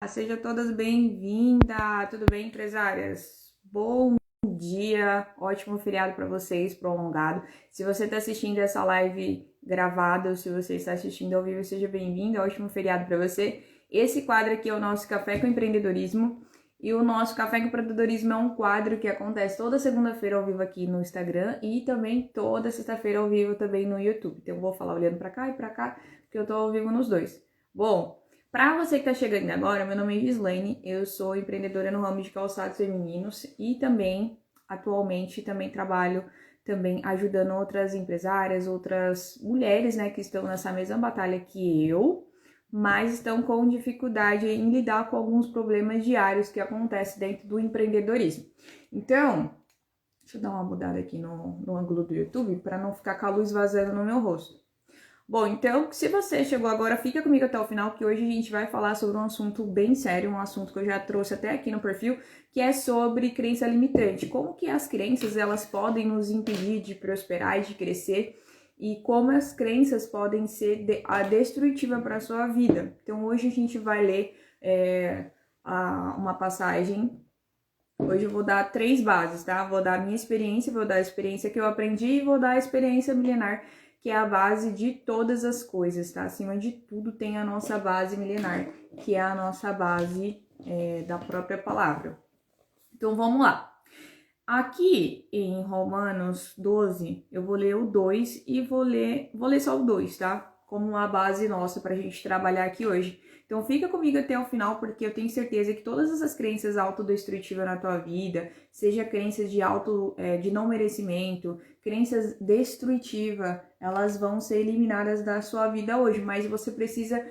Sejam todas bem-vindas. Tudo bem, empresárias? Bom dia, ótimo feriado para vocês, prolongado. Se você está assistindo essa live gravada ou se você está assistindo ao vivo, seja bem-vindo, ótimo feriado para você. Esse quadro aqui é o nosso Café com Empreendedorismo e o nosso Café com Empreendedorismo é um quadro que acontece toda segunda-feira ao vivo aqui no Instagram e também toda sexta-feira ao vivo também no YouTube. Então eu vou falar olhando para cá e para cá, porque eu estou ao vivo nos dois. Bom, para você que está chegando agora, meu nome é Gislaine, eu sou empreendedora no ramo de calçados femininos e também, atualmente, também trabalho ajudando outras empresárias, outras mulheres, né, que estão nessa mesma batalha que eu, mas estão com dificuldade em lidar com alguns problemas diários que acontecem dentro do empreendedorismo. Então, deixa eu dar uma mudada aqui no ângulo do YouTube para não ficar com a luz vazando no meu rosto. Bom, então, se você chegou agora, fica comigo até o final, que hoje a gente vai falar sobre um assunto bem sério, um assunto que eu já trouxe até aqui no perfil, que é sobre crença limitante. Como que as crenças, elas podem nos impedir de prosperar e de crescer, e como as crenças podem ser destrutivas para a sua vida. Então, hoje a gente vai ler uma passagem. Hoje eu vou dar 3 bases, tá? Vou dar a minha experiência, vou dar a experiência que eu aprendi e vou dar a experiência milenar, que é a base de todas as coisas, tá? Acima de tudo tem a nossa base milenar, que é a nossa base da própria palavra. Então vamos lá. Aqui em Romanos 12, eu vou ler o 2 e vou ler só o 2, tá? Como uma base nossa pra gente trabalhar aqui hoje. Então fica comigo até o final, porque eu tenho certeza que todas essas crenças autodestrutivas na tua vida, seja crenças de não merecimento, crenças destrutivas, elas vão ser eliminadas da sua vida hoje, mas você precisa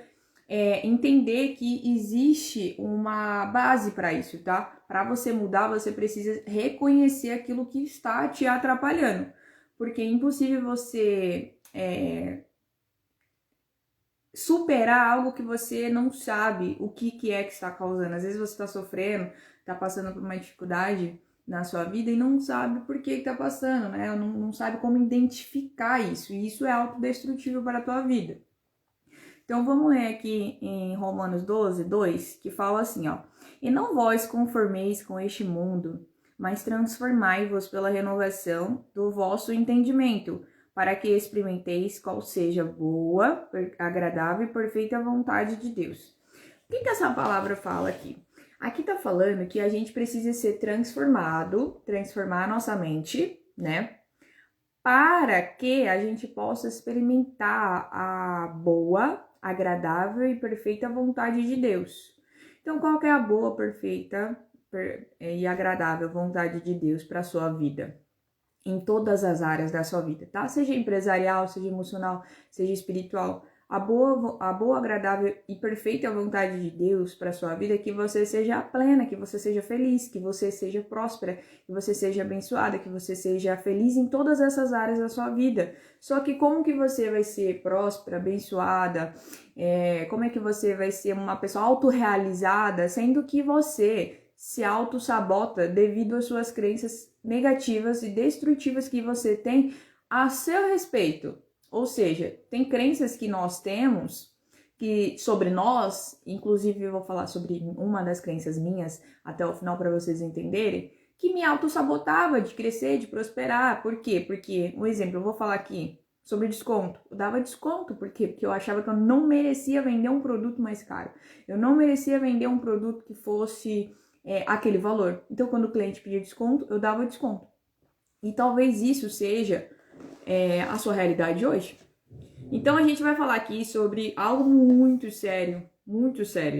entender que existe uma base para isso, tá? Para você mudar, você precisa reconhecer aquilo que está te atrapalhando, porque é impossível você superar algo que você não sabe o que é que está causando. Às vezes você está sofrendo, está passando por uma dificuldade na sua vida e não sabe por que está passando, né? Não sabe como identificar isso, e isso é autodestrutivo para a tua vida. Então vamos ler aqui em Romanos 12, 2, que fala assim, ó. E não vós conformeis com este mundo, mas transformai-vos pela renovação do vosso entendimento, para que experimenteis qual seja boa, agradável e perfeita vontade de Deus. O que essa palavra fala aqui? Aqui tá falando que a gente precisa ser transformar a nossa mente, né? Para que a gente possa experimentar a boa, agradável e perfeita vontade de Deus. Então, qual que é a boa, perfeita e agradável vontade de Deus para a sua vida? Em todas as áreas da sua vida, tá? Seja empresarial, seja emocional, seja espiritual. A boa, agradável e perfeita vontade de Deus para sua vida é que você seja plena, que você seja feliz, que você seja próspera, que você seja abençoada, que você seja feliz em todas essas áreas da sua vida. Só que como que você vai ser próspera, abençoada, como é que você vai ser uma pessoa autorrealizada, sendo que você se auto-sabota devido às suas crenças negativas e destrutivas que você tem a seu respeito. Ou seja, tem crenças que nós temos que sobre nós, inclusive eu vou falar sobre uma das crenças minhas até o final para vocês entenderem, que me auto-sabotava de crescer, de prosperar. Por quê? Porque, um exemplo, eu vou falar aqui sobre desconto. Eu dava desconto, por quê? Porque eu achava que eu não merecia vender um produto mais caro. Eu não merecia vender um produto que fosse aquele valor. Então, quando o cliente pedia desconto, eu dava desconto. E talvez isso seja a sua realidade hoje. Então, a gente vai falar aqui sobre algo muito sério,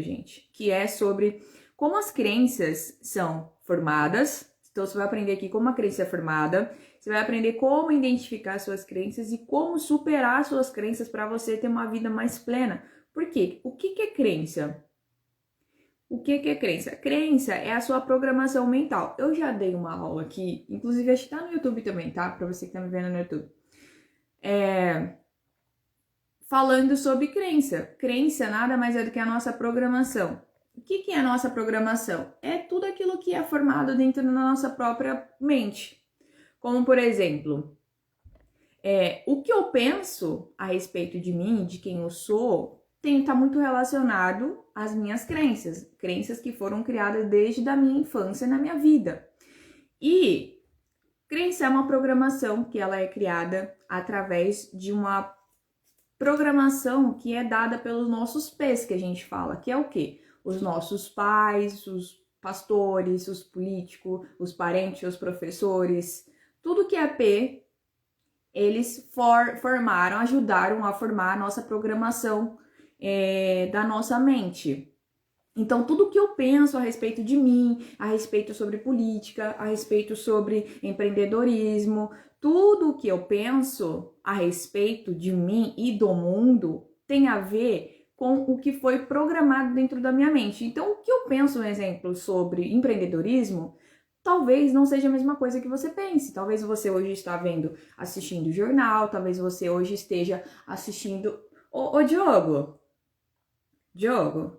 gente, que é sobre como as crenças são formadas. Então, você vai aprender aqui como a crença é formada, você vai aprender como identificar suas crenças e como superar suas crenças para você ter uma vida mais plena. Por quê? O que é crença? O que é crença? Crença é a sua programação mental. Eu já dei uma aula aqui, inclusive acho que tá no YouTube também, tá? Pra você que tá me vendo no YouTube. Falando sobre crença. Crença nada mais é do que a nossa programação. O que é a nossa programação? É tudo aquilo que é formado dentro da nossa própria mente. Como, por exemplo, o que eu penso a respeito de mim, de quem eu sou, tá muito relacionado às minhas crenças que foram criadas desde a minha infância na minha vida. E crença é uma programação que ela é criada através de uma programação que é dada pelos nossos pés, que a gente fala, que é o quê? Os nossos pais, os pastores, os políticos, os parentes, os professores, tudo que é P, eles formaram, ajudaram a formar a nossa programação da nossa mente. Então, tudo que eu penso a respeito de mim, a respeito sobre política, a respeito sobre empreendedorismo, tudo que eu penso a respeito de mim e do mundo tem a ver com o que foi programado dentro da minha mente. Então, o que eu penso, um exemplo, sobre empreendedorismo, talvez não seja a mesma coisa que você pense. Talvez você hoje está assistindo jornal, talvez você hoje esteja assistindo... Ô Diogo,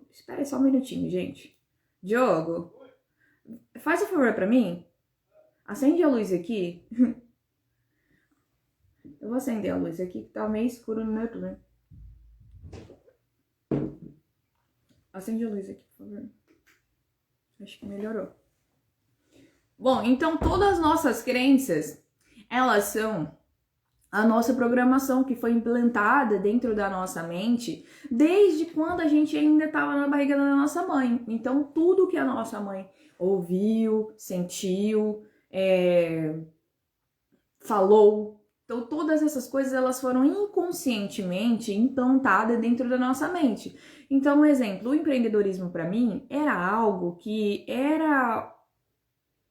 espera aí só um minutinho, gente. Diogo, faz um favor pra mim. Acende a luz aqui. Eu vou acender a luz aqui, que tá meio escuro no meu YouTube. Acende a luz aqui, por favor. Acho que melhorou. Bom, então todas as nossas crenças, elas são a nossa programação que foi implantada dentro da nossa mente desde quando a gente ainda estava na barriga da nossa mãe. Então, tudo que a nossa mãe ouviu, sentiu, falou, então todas essas coisas elas foram inconscientemente implantadas dentro da nossa mente. Então, um exemplo, o empreendedorismo para mim era algo que era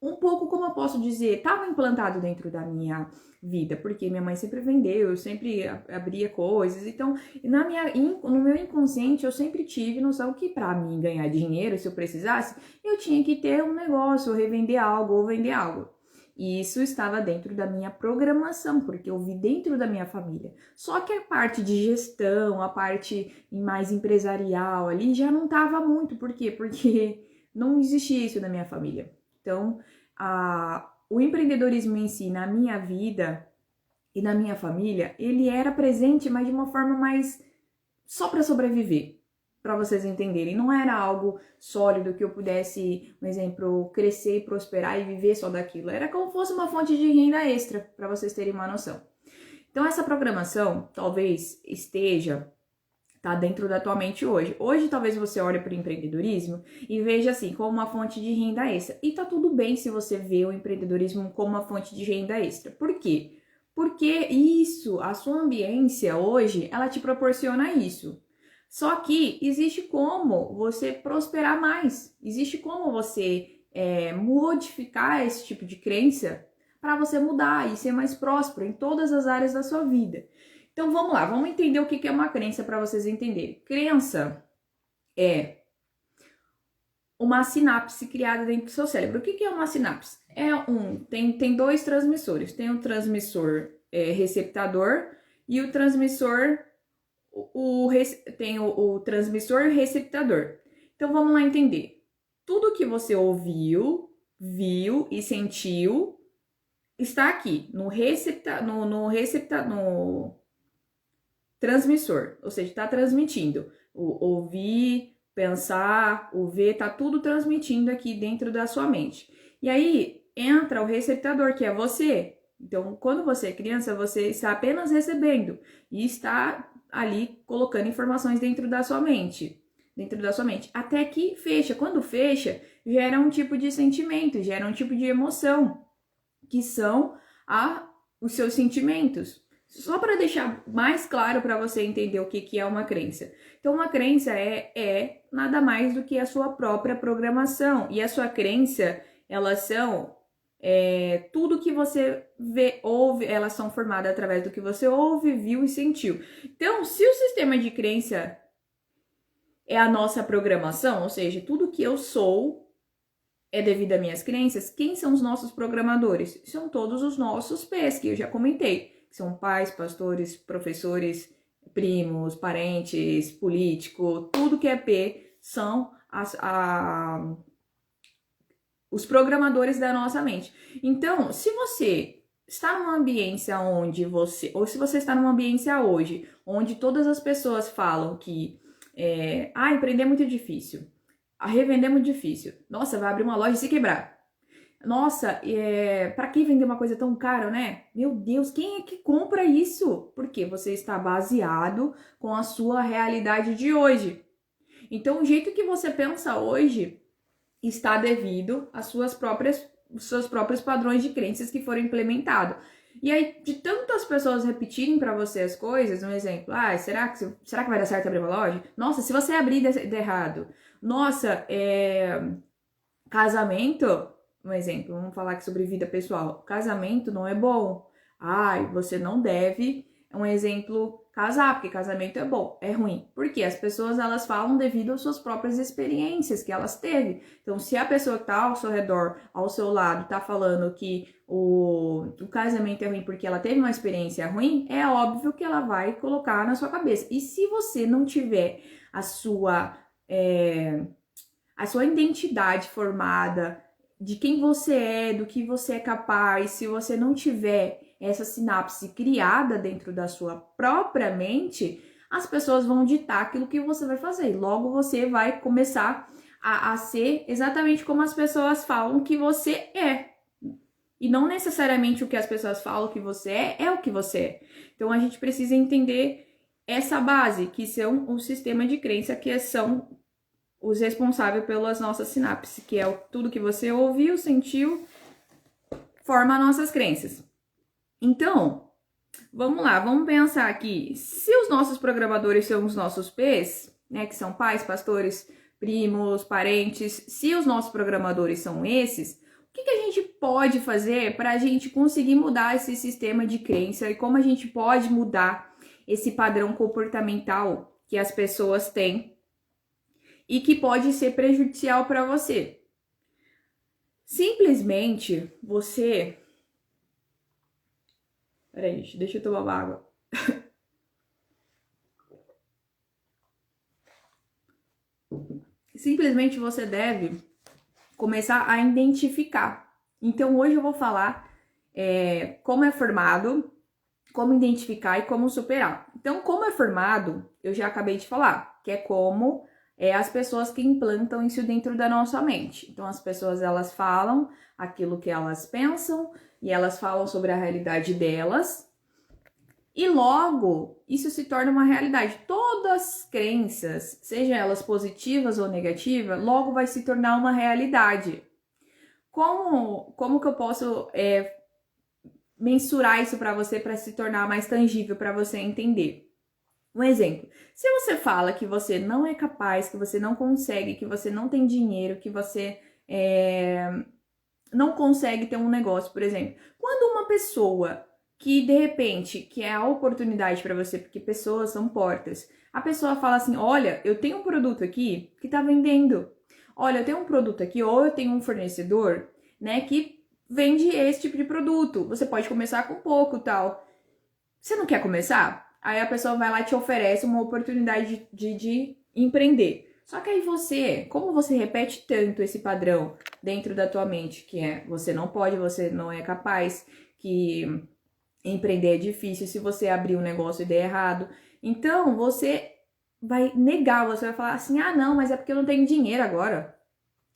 um pouco, como eu posso dizer, estava implantado dentro da minha vida, porque minha mãe sempre vendeu, eu sempre abria coisas, então no meu inconsciente eu sempre tive noção que para mim ganhar dinheiro, se eu precisasse, eu tinha que ter um negócio, ou revender algo, ou vender algo. E isso estava dentro da minha programação, porque eu vi dentro da minha família. Só que a parte de gestão, a parte mais empresarial ali já não estava muito, por quê? Porque não existia isso na minha família. Então, o empreendedorismo em si, na minha vida e na minha família, ele era presente, mas de uma forma mais só para sobreviver, para vocês entenderem. Não era algo sólido que eu pudesse, por exemplo, crescer, prosperar e viver só daquilo. Era como se fosse uma fonte de renda extra, para vocês terem uma noção. Então, essa programação talvez tá dentro da tua mente hoje. Hoje, talvez você olhe para o empreendedorismo e veja assim, como uma fonte de renda extra. E tá tudo bem se você vê o empreendedorismo como uma fonte de renda extra. Por quê? Porque isso, a sua ambiência hoje, ela te proporciona isso. Só que existe como você prosperar mais. Existe como você modificar esse tipo de crença para você mudar e ser mais próspero em todas as áreas da sua vida. Então vamos lá, vamos entender o que é uma crença para vocês entenderem. Crença é uma sinapse criada dentro do seu cérebro. O que é uma sinapse? Tem dois transmissores. Tem o transmissor receptador e o transmissor tem o transmissor e o receptador. Então vamos lá entender. Tudo que você ouviu, viu e sentiu está aqui no transmissor, ou seja, está transmitindo. O ouvir, pensar, o ver, tá tudo transmitindo aqui dentro da sua mente. E aí entra o receptador, que é você. Então, quando você é criança, você está apenas recebendo e está ali colocando informações dentro da sua mente. Até que fecha. Quando fecha, gera um tipo de sentimento, gera um tipo de emoção, que são os seus sentimentos. Só para deixar mais claro para você entender o que é uma crença. Então, uma crença é nada mais do que a sua própria programação. E a sua crença, elas são tudo que você vê, ouve, elas são formadas através do que você ouve, viu e sentiu. Então, se o sistema de crença é a nossa programação, ou seja, tudo que eu sou é devido às minhas crenças, quem são os nossos programadores? São todos os nossos pés, que eu já comentei. São pais, pastores, professores, primos, parentes, político, tudo que é P são os programadores da nossa mente. Então, se você está numa ambiência ou se você está numa ambiência hoje, onde todas as pessoas falam que Empreender é muito difícil. Revender é muito difícil. Nossa, vai abrir uma loja e se quebrar. Nossa, pra que vender uma coisa tão cara, né? Meu Deus, quem é que compra isso? Porque você está baseado com a sua realidade de hoje. Então, o jeito que você pensa hoje está devido às seus próprios padrões de crenças que foram implementados. E aí, de tantas pessoas repetirem para você as coisas, um exemplo, será que vai dar certo abrir uma loja? Nossa, se você abrir der errado. Nossa, casamento, um exemplo, vamos falar aqui sobre vida pessoal. Casamento não é bom. Você não deve, um exemplo, casar, porque casamento é bom, é ruim. Porque as pessoas, elas falam devido às suas próprias experiências que elas teve. Então, se a pessoa que tá ao seu redor, ao seu lado, tá falando que o casamento é ruim porque ela teve uma experiência ruim, é óbvio que ela vai colocar na sua cabeça. E se você não tiver a sua identidade formada, de quem você é, do que você é capaz, se você não tiver essa sinapse criada dentro da sua própria mente, as pessoas vão ditar aquilo que você vai fazer. Logo você vai começar a ser exatamente como as pessoas falam que você é. E não necessariamente o que as pessoas falam que você é o que você é. Então a gente precisa entender essa base, que são o sistema de crença, que são os responsáveis pelas nossas sinapses, que é tudo que você ouviu, sentiu, forma nossas crenças. Então, vamos lá, vamos pensar aqui. Se os nossos programadores são os nossos P's, né, que são pais, pastores, primos, parentes, se os nossos programadores são esses, o que a gente pode fazer para a gente conseguir mudar esse sistema de crença e como a gente pode mudar esse padrão comportamental que as pessoas têm e que pode ser prejudicial para você? Simplesmente você... Peraí, gente, deixa eu tomar uma água. Simplesmente você deve começar a identificar. Então, hoje eu vou falar como é formado, como identificar e como superar. Então, como é formado, eu já acabei de falar, que é como as pessoas que implantam isso dentro da nossa mente. Então, as pessoas, elas falam aquilo que elas pensam e elas falam sobre a realidade delas e logo isso se torna uma realidade. Todas as crenças, sejam elas positivas ou negativas, logo vai se tornar uma realidade. Como que eu posso mensurar isso para você, para se tornar mais tangível, para você entender? Um exemplo, se você fala que você não é capaz, que você não consegue, que você não tem dinheiro, que você não consegue ter um negócio, por exemplo. Quando uma pessoa que, de repente, que é a oportunidade para você, porque pessoas são portas, a pessoa fala assim, olha, eu tenho um produto aqui que tá vendendo. Olha, eu tenho um produto aqui, ou eu tenho um fornecedor, né, que vende esse tipo de produto. Você pode começar com pouco, tal. Você não quer começar? Aí a pessoa vai lá e te oferece uma oportunidade de empreender. Só que aí você, como você repete tanto esse padrão dentro da tua mente, que é você não pode, você não é capaz, que empreender é difícil, se você abrir um negócio e der errado, então você vai negar, você vai falar assim, não, mas é porque eu não tenho dinheiro agora.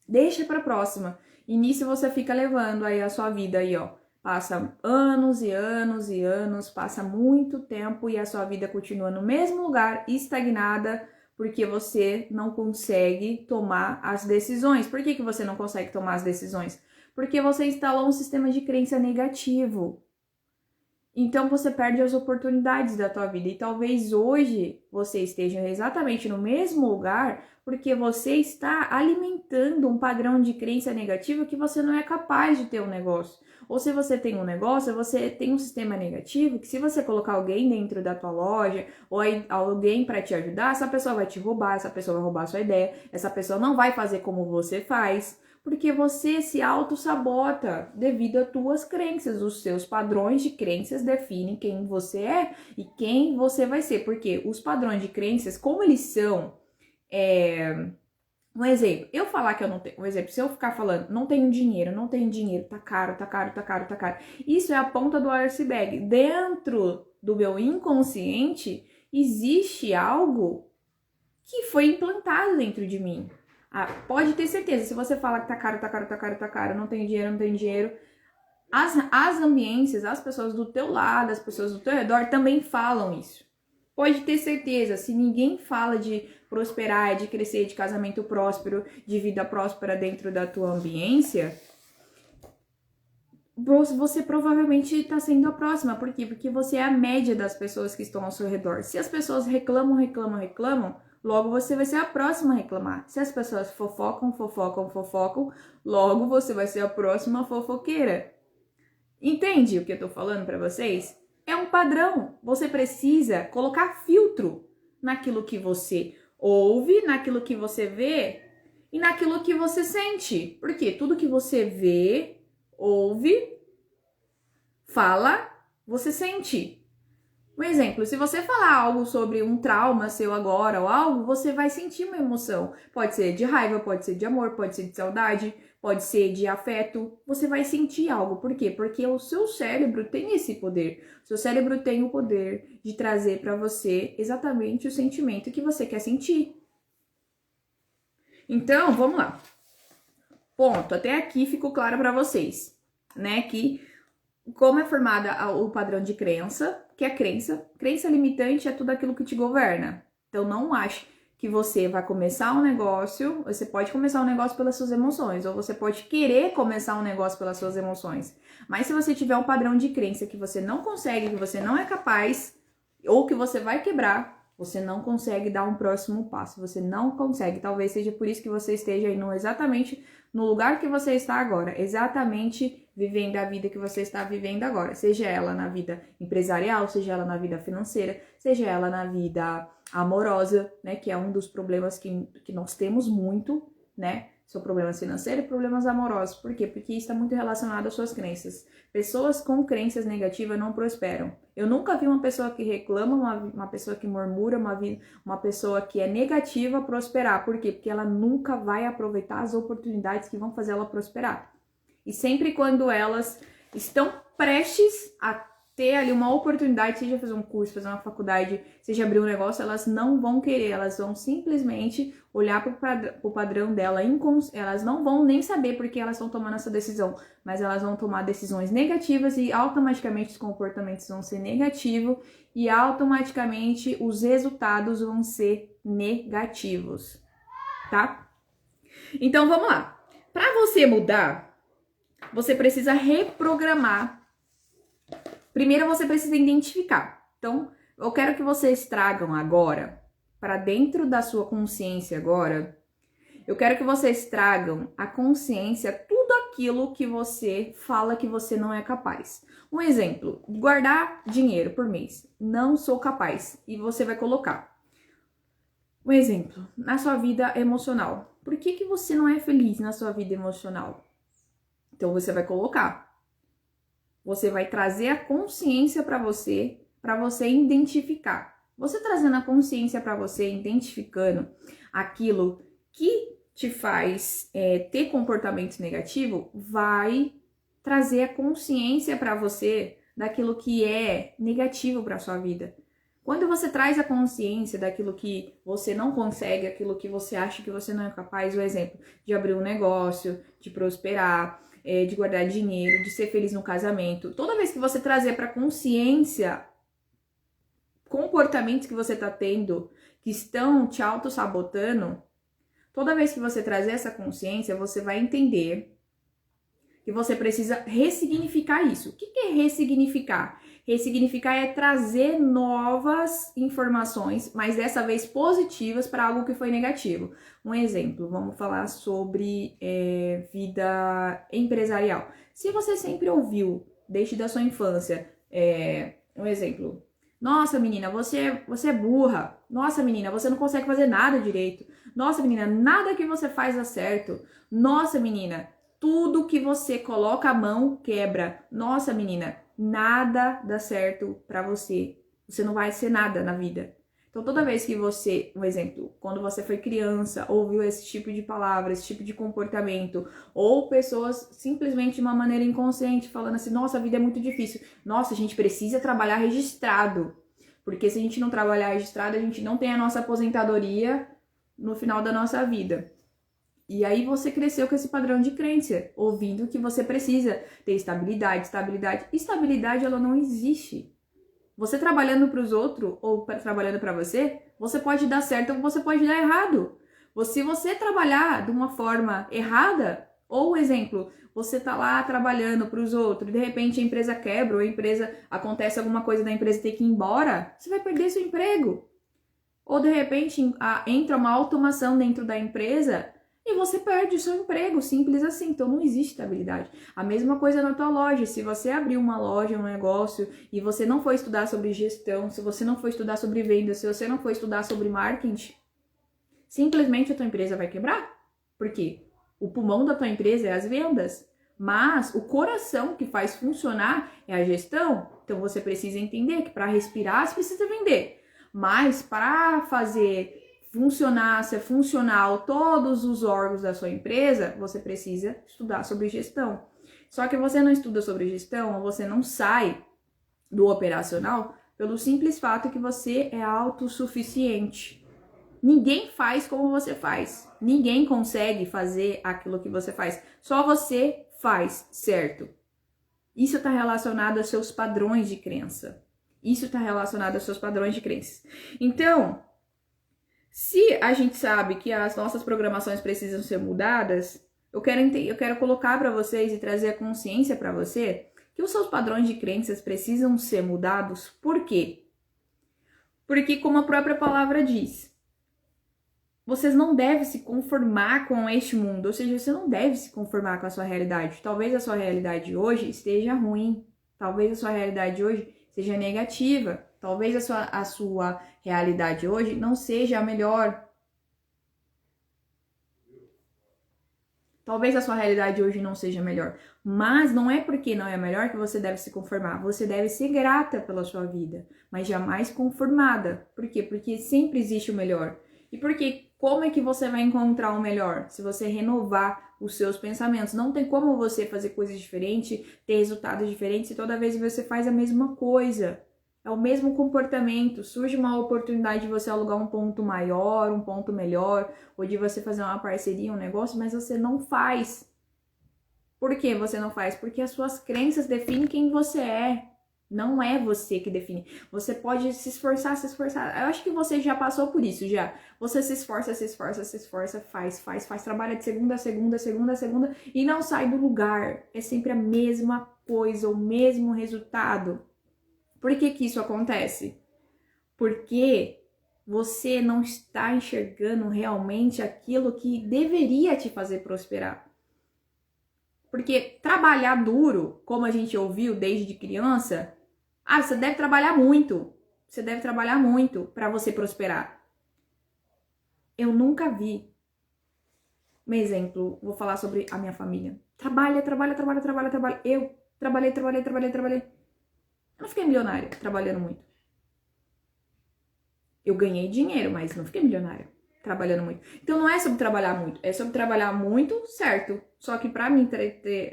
Deixa pra próxima. E nisso você fica levando aí a sua vida aí, ó. Passa anos e anos e anos, passa muito tempo e a sua vida continua no mesmo lugar, estagnada, porque você não consegue tomar as decisões. Por que você não consegue tomar as decisões? Porque você instalou um sistema de crença negativo. Então você perde as oportunidades da tua vida. E talvez hoje você esteja exatamente no mesmo lugar porque você está alimentando um padrão de crença negativa que você não é capaz de ter um negócio. Ou se você tem um negócio, você tem um sistema negativo que se você colocar alguém dentro da tua loja ou alguém para te ajudar, essa pessoa vai te roubar, essa pessoa vai roubar a sua ideia, essa pessoa não vai fazer como você faz. Porque você se auto-sabota devido às tuas crenças. Os seus padrões de crenças definem quem você é e quem você vai ser. Porque os padrões de crenças, como eles são... Um exemplo, eu falar que eu não tenho... Um exemplo, se eu ficar falando, não tenho dinheiro, tá caro, tá caro, tá caro, tá caro. Isso é a ponta do iceberg. Dentro do meu inconsciente, existe algo que foi implantado dentro de mim. Pode ter certeza, se você fala que tá caro, tá caro, tá caro, tá caro, não tem dinheiro, não tem dinheiro, as ambiências, as pessoas do teu lado, as pessoas do teu redor também falam isso. Pode ter certeza, se ninguém fala de prosperar, de crescer, de casamento próspero, de vida próspera dentro da tua ambiência, você provavelmente está sendo a próxima. Por quê? Porque você é a média das pessoas que estão ao seu redor. Se as pessoas reclamam, logo você vai ser a próxima a reclamar. Se as pessoas fofocam, logo você vai ser a próxima fofoqueira. Entende o que eu tô falando para vocês? É um padrão. Você precisa colocar filtro naquilo que você ouve, naquilo que você vê e naquilo que você sente. Porque tudo que você vê, ouve, fala, você sente. Um exemplo, se você falar algo sobre um trauma seu agora ou algo, você vai sentir uma emoção. Pode ser de raiva, pode ser de amor, pode ser de saudade, pode ser de afeto. Você vai sentir algo. Por quê? Porque o seu cérebro tem esse poder. O seu cérebro tem o poder de trazer para você exatamente o sentimento que você quer sentir. Então, vamos lá. Ponto. Até aqui ficou claro para vocês, né? Que como é formada o padrão de crença, que é crença limitante é tudo aquilo que te governa. Então não ache que você vai começar um negócio, você pode começar um negócio pelas suas emoções, ou você pode querer começar um negócio pelas suas emoções. Mas se você tiver um padrão de crença que você não consegue, que você não é capaz, ou que você vai quebrar, você não consegue dar um próximo passo, você não consegue. Talvez seja por isso que você esteja indo exatamente no lugar que você está agora, exatamente vivendo a vida que você está vivendo agora, seja ela na vida empresarial, seja ela na vida financeira, seja ela na vida amorosa, né, que é um dos problemas que nós temos muito, né, são problemas financeiros e problemas amorosos. Por quê? Porque isso está muito relacionado às suas crenças. Pessoas com crenças negativas não prosperam. Eu nunca vi uma pessoa que reclama, uma pessoa que murmura, uma pessoa que é negativa prosperar. Por quê? Porque ela nunca vai aproveitar as oportunidades que vão fazer ela prosperar. E sempre quando elas estão prestes a ter ali uma oportunidade, seja fazer um curso, fazer uma faculdade, seja abrir um negócio, elas não vão querer, elas vão simplesmente olhar para o padrão dela, elas não vão nem saber por que elas estão tomando essa decisão, mas elas vão tomar decisões negativas e automaticamente os comportamentos vão ser negativos e automaticamente os resultados vão ser negativos, tá? Então vamos lá. Para você mudar, você precisa reprogramar. Primeiro você precisa identificar. Então, eu quero que vocês tragam agora, para dentro da sua consciência agora, eu quero que vocês tragam a consciência, tudo aquilo que você fala que você não é capaz. Um exemplo, guardar dinheiro por mês. Não sou capaz. E você vai colocar. Um exemplo, na sua vida emocional. Por que você não é feliz na sua vida emocional? Então, você vai colocar. Você vai trazer a consciência para você identificar. Você trazendo a consciência para você, identificando aquilo que te faz ter comportamento negativo, vai trazer a consciência para você daquilo que é negativo para sua vida. Quando você traz a consciência daquilo que você não consegue, aquilo que você acha que você não é capaz, o exemplo de abrir um negócio, de prosperar, de guardar dinheiro, de ser feliz no casamento. Toda vez que você trazer para consciência comportamentos que você está tendo, que estão te auto-sabotando, toda vez que você trazer essa consciência, você vai entender que você precisa ressignificar isso. O que é ressignificar? Ressignificar é trazer novas informações, mas dessa vez positivas para algo que foi negativo. Um exemplo, vamos falar sobre vida empresarial. Se você sempre ouviu, desde a sua infância, um exemplo, nossa menina, você é burra, nossa menina, você não consegue fazer nada direito, nossa menina, nada que você faz dá certo, nossa menina, tudo que você coloca a mão quebra, nossa menina, nada dá certo pra você. Você não vai ser nada na vida. Então, toda vez que você, um exemplo, quando você foi criança, ouviu esse tipo de palavra, esse tipo de comportamento, ou pessoas simplesmente de uma maneira inconsciente falando assim, nossa, a vida é muito difícil. Nossa, a gente precisa trabalhar registrado. Porque se a gente não trabalhar registrado, a gente não tem a nossa aposentadoria no final da nossa vida. E aí você cresceu com esse padrão de crença, ouvindo que você precisa ter estabilidade, estabilidade. Estabilidade, ela não existe. Você trabalhando para os outros ou trabalhando para você, você pode dar certo ou você pode dar errado. Se você trabalhar de uma forma errada, ou exemplo, você tá lá trabalhando para os outros, e de repente a empresa quebra ou a empresa acontece alguma coisa da empresa ter que ir embora, você vai perder seu emprego. Ou de repente entra uma automação dentro da empresa e você perde o seu emprego, simples assim. Então não existe estabilidade. A mesma coisa na tua loja. Se você abrir uma loja, um negócio, e você não for estudar sobre gestão, se você não for estudar sobre vendas, se você não for estudar sobre marketing, simplesmente a tua empresa vai quebrar. Por quê? O pulmão da tua empresa é as vendas, mas o coração que faz funcionar é a gestão. Então você precisa entender que para respirar você precisa vender. Mas para fazer funcionar, ser funcional todos os órgãos da sua empresa, você precisa estudar sobre gestão. Só que você não estuda sobre gestão, ou você não sai do operacional pelo simples fato que você é autossuficiente. Ninguém faz como você faz. Ninguém consegue fazer aquilo que você faz. Só você faz, certo? Isso está relacionado aos seus padrões de crença. Isso está relacionado aos seus padrões de crença. Então, se a gente sabe que as nossas programações precisam ser mudadas, eu quero colocar para vocês e trazer a consciência para você que os seus padrões de crenças precisam ser mudados. Por quê? Porque, como a própria palavra diz, vocês não devem se conformar com este mundo, ou seja, você não deve se conformar com a sua realidade. Talvez a sua realidade hoje esteja ruim, talvez a sua realidade hoje seja negativa, talvez a sua realidade hoje não seja a melhor. Talvez a sua realidade hoje não seja melhor, mas não é porque não é melhor que você deve se conformar. Você deve ser grata pela sua vida, mas jamais conformada. Por quê? Porque sempre existe o melhor. E porque como é que você vai encontrar o melhor? Se você renovar os seus pensamentos. Não tem como você fazer coisas diferentes, ter resultados diferentes se toda vez você faz a mesma coisa. É o mesmo comportamento. Surge uma oportunidade de você alugar um ponto maior, um ponto melhor, ou de você fazer uma parceria, um negócio, mas você não faz. Por que você não faz? Porque as suas crenças definem quem você é. Não é você que define. Você pode se esforçar. Eu acho que você já passou por isso, já. Você se esforça, faz. Trabalha de segunda a segunda e não sai do lugar. É sempre a mesma coisa, o mesmo resultado. Por que que isso acontece? Porque você não está enxergando realmente aquilo que deveria te fazer prosperar. Porque trabalhar duro, como a gente ouviu desde criança, você deve trabalhar muito. Você deve trabalhar muito para você prosperar. Eu nunca vi. Um exemplo, vou falar sobre a minha família. Trabalha. Eu trabalhei. Eu não fiquei milionária trabalhando muito. Eu ganhei dinheiro, mas não fiquei milionária trabalhando muito. Então não é sobre trabalhar muito, é sobre trabalhar muito certo. Só que para mim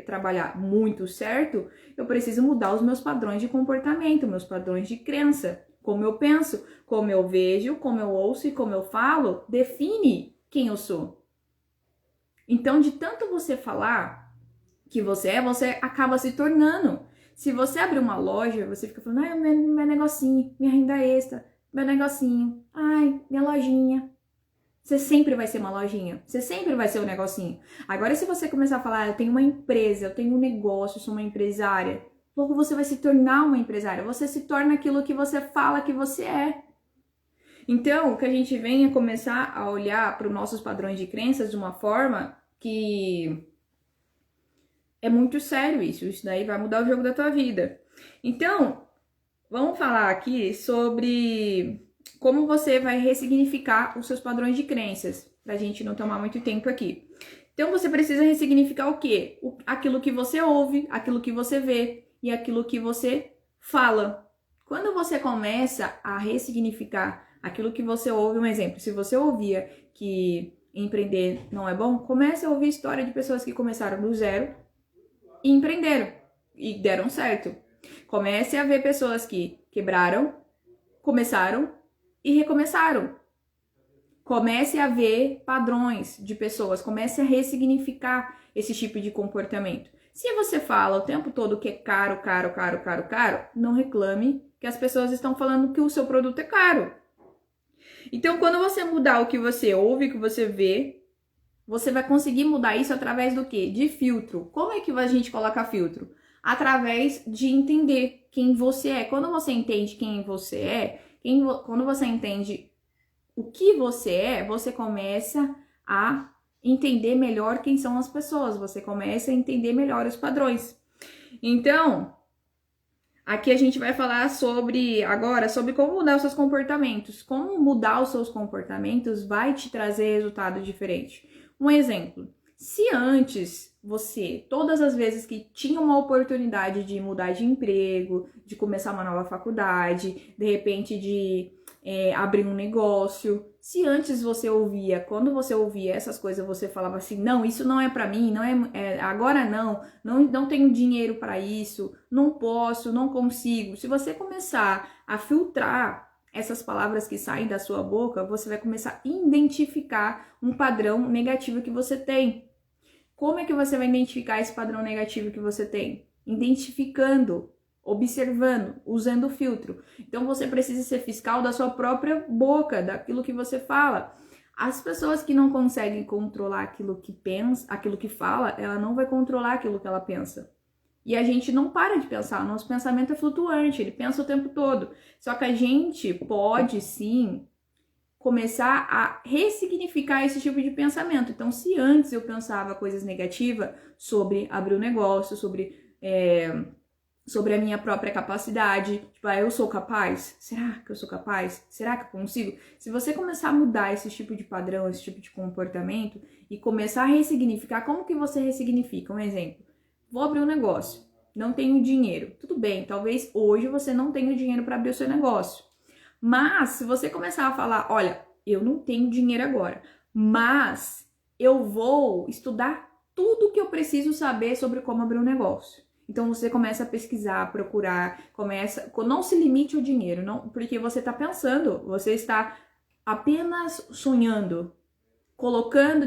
trabalhar muito certo, eu preciso mudar os meus padrões de comportamento, meus padrões de crença. Como eu penso, como eu vejo, como eu ouço e como eu falo, define quem eu sou. Então, de tanto você falar que você acaba se tornando. Se você abrir uma loja, você fica falando, meu negocinho, minha renda extra, meu negocinho, minha lojinha. Você sempre vai ser uma lojinha, você sempre vai ser um negocinho. Agora, se você começar a falar, eu tenho uma empresa, eu tenho um negócio, eu sou uma empresária, logo você vai se tornar uma empresária, você se torna aquilo que você fala que você é. Então, que a gente venha começar a olhar para os nossos padrões de crenças de uma forma que é muito sério isso daí vai mudar o jogo da tua vida. Então, vamos falar aqui sobre como você vai ressignificar os seus padrões de crenças, pra gente não tomar muito tempo aqui. Então, você precisa ressignificar o quê? Aquilo que você ouve, aquilo que você vê e aquilo que você fala. Quando você começa a ressignificar aquilo que você ouve, um exemplo, se você ouvia que empreender não é bom, comece a ouvir história de pessoas que começaram do zero e empreenderam e deram certo. Comece a ver pessoas que quebraram, começaram e recomeçaram. Comece a ver padrões de pessoas, comece a ressignificar esse tipo de comportamento. Se você fala o tempo todo que é caro, caro, caro, caro, caro, não reclame que as pessoas estão falando que o seu produto é caro. Então, quando você mudar o que você ouve, o que você vê, você vai conseguir mudar isso através do quê? De filtro. Como é que a gente coloca filtro? Através de entender quem você é. Quando você entende quem você é, quando você entende o que você é, você começa a entender melhor quem são as pessoas, você começa a entender melhor os padrões. Então, aqui a gente vai falar agora sobre como mudar os seus comportamentos. Como mudar os seus comportamentos vai te trazer resultado diferente. Um exemplo, se antes você, todas as vezes que tinha uma oportunidade de mudar de emprego, de começar uma nova faculdade, de repente de abrir um negócio, se antes você ouvia, quando você ouvia essas coisas, você falava assim, não, isso não é pra mim, não agora não tenho dinheiro pra isso, não posso, não consigo. Se você começar a filtrar essas palavras que saem da sua boca, você vai começar a identificar um padrão negativo que você tem. Como é que você vai identificar esse padrão negativo que você tem? Identificando, observando, usando o filtro. Então você precisa ser fiscal da sua própria boca, daquilo que você fala. As pessoas que não conseguem controlar aquilo que pensa, aquilo que fala, ela não vai controlar aquilo que ela pensa. E a gente não para de pensar, o nosso pensamento é flutuante, ele pensa o tempo todo. Só que a gente pode sim começar a ressignificar esse tipo de pensamento. Então, se antes eu pensava coisas negativas sobre abrir um negócio, sobre a minha própria capacidade, tipo, eu sou capaz? Será que eu sou capaz? Será que eu consigo? Se você começar a mudar esse tipo de padrão, esse tipo de comportamento e começar a ressignificar, como que você ressignifica? Um exemplo, vou abrir um negócio, não tenho dinheiro. Tudo bem, talvez hoje você não tenha dinheiro para abrir o seu negócio. Mas se você começar a falar, olha, eu não tenho dinheiro agora, mas eu vou estudar tudo que eu preciso saber sobre como abrir um negócio. Então você começa a pesquisar, procurar, não se limite ao dinheiro, não, porque você está pensando, você está apenas sonhando,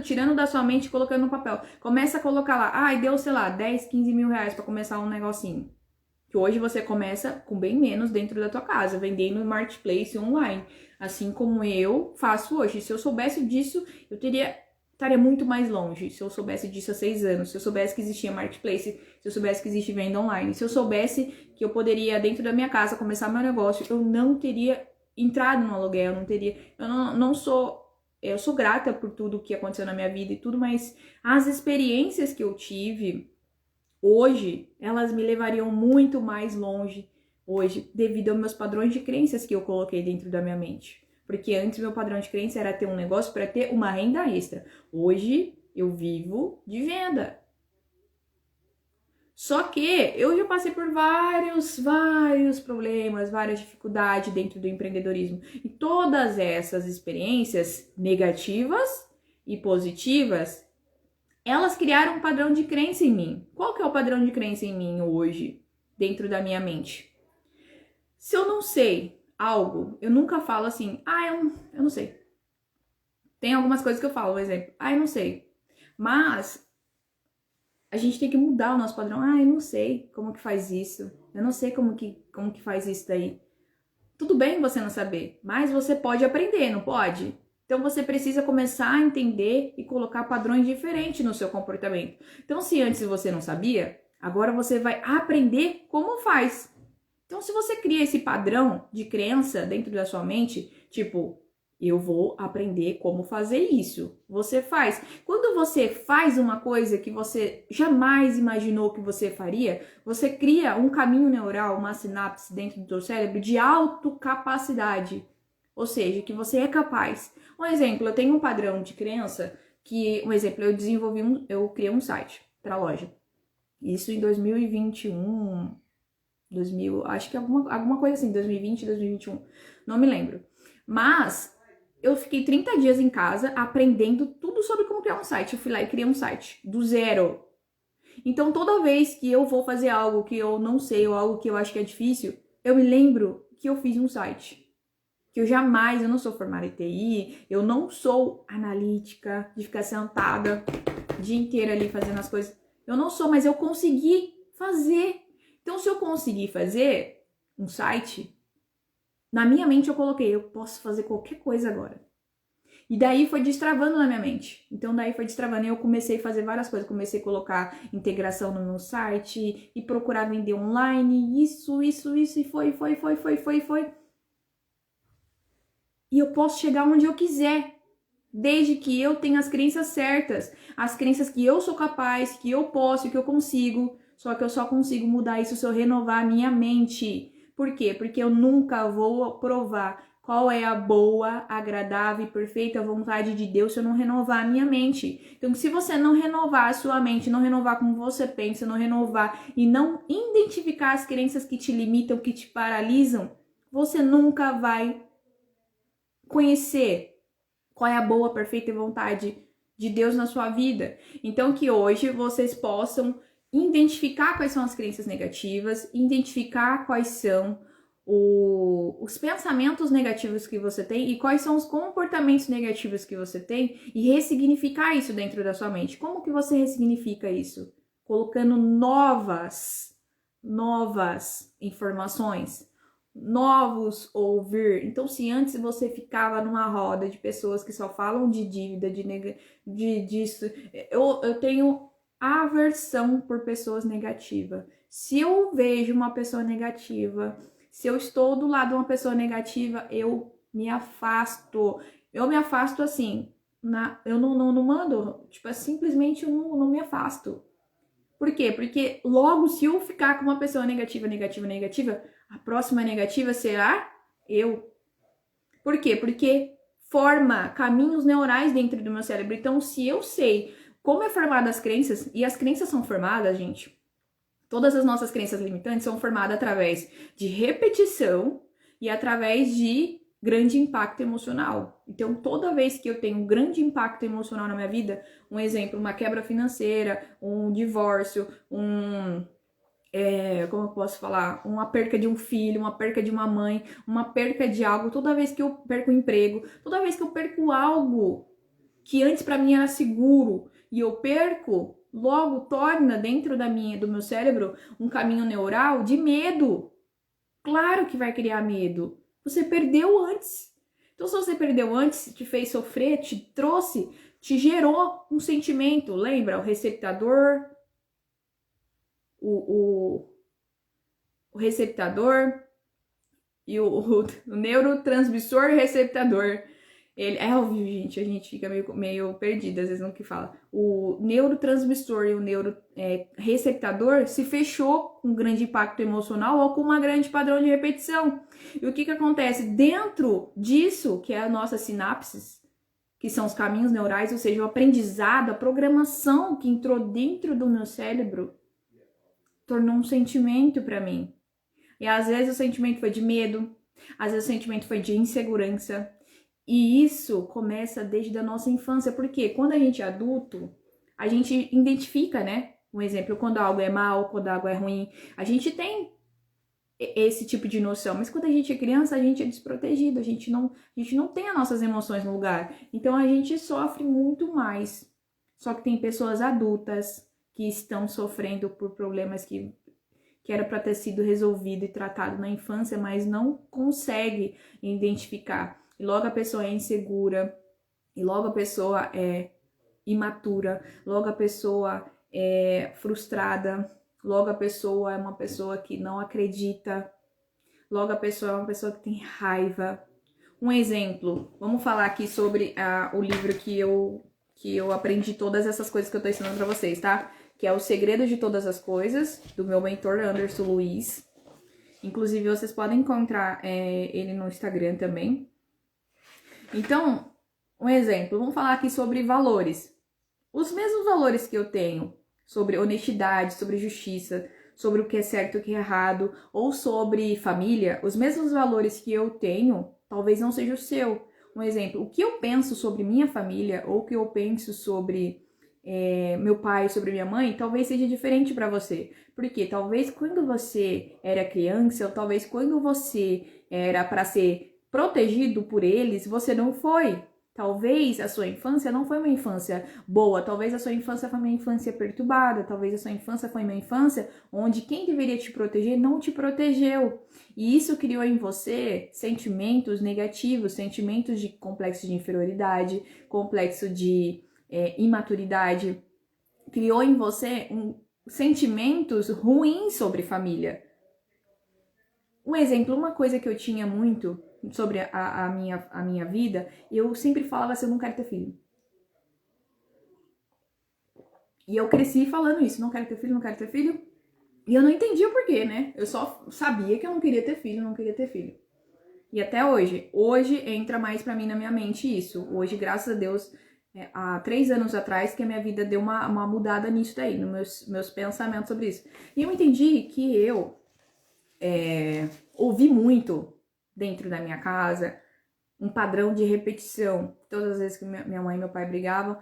tirando da sua mente e colocando no papel. Começa a colocar lá, deu, sei lá, 10, 15 mil reais para começar um negocinho. Que hoje você começa com bem menos dentro da tua casa, vendendo no marketplace online, assim como eu faço hoje. Se eu soubesse disso, eu estaria muito mais longe. Se eu soubesse disso há 6 anos, se eu soubesse que existia marketplace, se eu soubesse que existe venda online, se eu soubesse que eu poderia, dentro da minha casa, começar meu negócio, eu não teria entrado no aluguel, eu sou grata por tudo que aconteceu na minha vida e tudo, mas as experiências que eu tive hoje, elas me levariam muito mais longe hoje, devido aos meus padrões de crenças que eu coloquei dentro da minha mente. Porque antes meu padrão de crença era ter um negócio para ter uma renda extra. Hoje eu vivo de venda. Só que eu já passei por vários problemas, várias dificuldades dentro do empreendedorismo. E todas essas experiências negativas e positivas, elas criaram um padrão de crença em mim. Qual que é o padrão de crença em mim hoje, dentro da minha mente? Se eu não sei algo, eu nunca falo assim, eu não sei. Tem algumas coisas que eu falo, por exemplo, eu não sei. Mas a gente tem que mudar o nosso padrão. Eu não sei como que faz isso. Eu não sei como que faz isso daí. Tudo bem você não saber, mas você pode aprender, não pode? Então você precisa começar a entender e colocar padrões diferentes no seu comportamento. Então se antes você não sabia, agora você vai aprender como faz. Então se você cria esse padrão de crença dentro da sua mente, tipo, eu vou aprender como fazer isso. Você faz. Quando você faz uma coisa que você jamais imaginou que você faria, você cria um caminho neural, uma sinapse dentro do seu cérebro de autocapacidade. Ou seja, que você é capaz. Um exemplo, eu tenho um padrão de crença eu criei um site para loja. Isso em 2021, acho que alguma coisa assim, 2020, 2021, não me lembro. Mas eu fiquei 30 dias em casa aprendendo tudo sobre como criar um site. Eu fui lá e criei um site do zero. Então toda vez que eu vou fazer algo que eu não sei ou algo que eu acho que é difícil, eu me lembro que eu fiz um site. Que eu não sou formada em TI, eu não sou analítica, de ficar sentada o dia inteiro ali fazendo as coisas. Eu não sou, mas eu consegui fazer. Então, se eu conseguir fazer um site, na minha mente eu coloquei, eu posso fazer qualquer coisa agora. E daí foi destravando na minha mente. Então daí foi destravando e eu comecei a fazer várias coisas. Comecei a colocar integração no meu site e procurar vender online. Isso, e foi. E eu posso chegar onde eu quiser. Desde que eu tenha as crenças certas. As crenças que eu sou capaz, que eu posso, que eu consigo. Só que eu só consigo mudar isso se eu renovar a minha mente. Por quê? Porque eu nunca vou provar qual é a boa, agradável e perfeita vontade de Deus se eu não renovar a minha mente. Então, se você não renovar a sua mente, não renovar como você pensa, não renovar e não identificar as crenças que te limitam, que te paralisam, você nunca vai conhecer qual é a boa, perfeita vontade de Deus na sua vida. Então, que hoje vocês possam identificar quais são as crenças negativas, identificar quais são os pensamentos negativos que você tem e quais são os comportamentos negativos que você tem e ressignificar isso dentro da sua mente. Como que você ressignifica isso? Colocando novas informações, novos ouvir. Então, se antes você ficava numa roda de pessoas que só falam de dívida, disso, eu tenho aversão por pessoas negativas. Se eu vejo uma pessoa negativa, se eu estou do lado de uma pessoa negativa, eu me afasto. Eu me afasto assim, eu não mando, tipo, simplesmente eu não me afasto. Por quê? Porque logo se eu ficar com uma pessoa negativa, a próxima negativa será eu. Por quê? Porque forma caminhos neurais dentro do meu cérebro. Então, se eu sei como é formada as crenças, e as crenças são formadas, gente, todas as nossas crenças limitantes são formadas através de repetição e através de grande impacto emocional. Então, toda vez que eu tenho um grande impacto emocional na minha vida, um exemplo, uma quebra financeira, um divórcio, como eu posso falar? Uma perca de um filho, uma perca de uma mãe, uma perca de algo, toda vez que eu perco o emprego, toda vez que eu perco algo que antes para mim era seguro e eu perco, logo torna dentro do meu cérebro um caminho neural de medo. Claro que vai criar medo. Você perdeu antes. Então, se você perdeu antes, te fez sofrer, te gerou um sentimento. Lembra? O receptador, o receptador e o neurotransmissor receptador. Ele é ao vivo, gente, a gente fica meio perdido, às vezes no que fala. O neurotransmissor e o neuroreceptador se fechou com um grande impacto emocional ou com uma grande padrão de repetição. E o que acontece? Dentro disso, que é a nossa sinapses, que são os caminhos neurais, ou seja, o aprendizado, a programação que entrou dentro do meu cérebro, tornou um sentimento para mim. E às vezes o sentimento foi de medo, às vezes o sentimento foi de insegurança. E isso começa desde a nossa infância, porque quando a gente é adulto, a gente identifica, né? Um exemplo, quando algo é mal, quando algo é ruim, a gente tem esse tipo de noção. Mas quando a gente é criança, a gente é desprotegido, a gente não tem as nossas emoções no lugar. Então a gente sofre muito mais. Só que tem pessoas adultas que estão sofrendo por problemas que era para ter sido resolvido e tratado na infância, mas não consegue identificar. E logo a pessoa é insegura, e logo a pessoa é imatura, logo a pessoa é frustrada, logo a pessoa é uma pessoa que não acredita, logo a pessoa é uma pessoa que tem raiva. Um exemplo, vamos falar aqui sobre o livro que eu aprendi todas essas coisas que eu tô ensinando para vocês, tá? Que é O Segredo de Todas as Coisas, do meu mentor Anderson Luiz. Inclusive, vocês podem encontrar ele no Instagram também. Então, um exemplo, vamos falar aqui sobre valores. Os mesmos valores que eu tenho sobre honestidade, sobre justiça, sobre o que é certo e o que é errado, ou sobre família, os mesmos valores que eu tenho, talvez não seja o seu. Um exemplo, o que eu penso sobre minha família, ou o que eu penso sobre meu pai, sobre minha mãe, talvez seja diferente para você. Porque talvez quando você era criança, ou talvez quando você era para ser protegido por eles, você não foi. Talvez a sua infância não foi uma infância boa, talvez a sua infância foi uma infância perturbada, talvez a sua infância foi uma infância onde quem deveria te proteger não te protegeu. E isso criou em você sentimentos negativos, sentimentos de complexo de inferioridade, complexo de imaturidade. Criou em você sentimentos ruins sobre família. Um exemplo, uma coisa que eu tinha muito sobre a minha vida, eu sempre falava assim, eu não quero ter filho. E eu cresci falando isso, não quero ter filho, não quero ter filho. E eu não entendia o porquê, né? Eu só sabia que eu não queria ter filho, não queria ter filho. E até hoje entra mais pra mim na minha mente isso. Hoje, graças a Deus, há 3 anos atrás que a minha vida deu uma mudada nisso daí, nos meus pensamentos sobre isso. E eu entendi que eu ouvi muito dentro da minha casa um padrão de repetição. Todas as vezes que minha mãe e meu pai brigavam,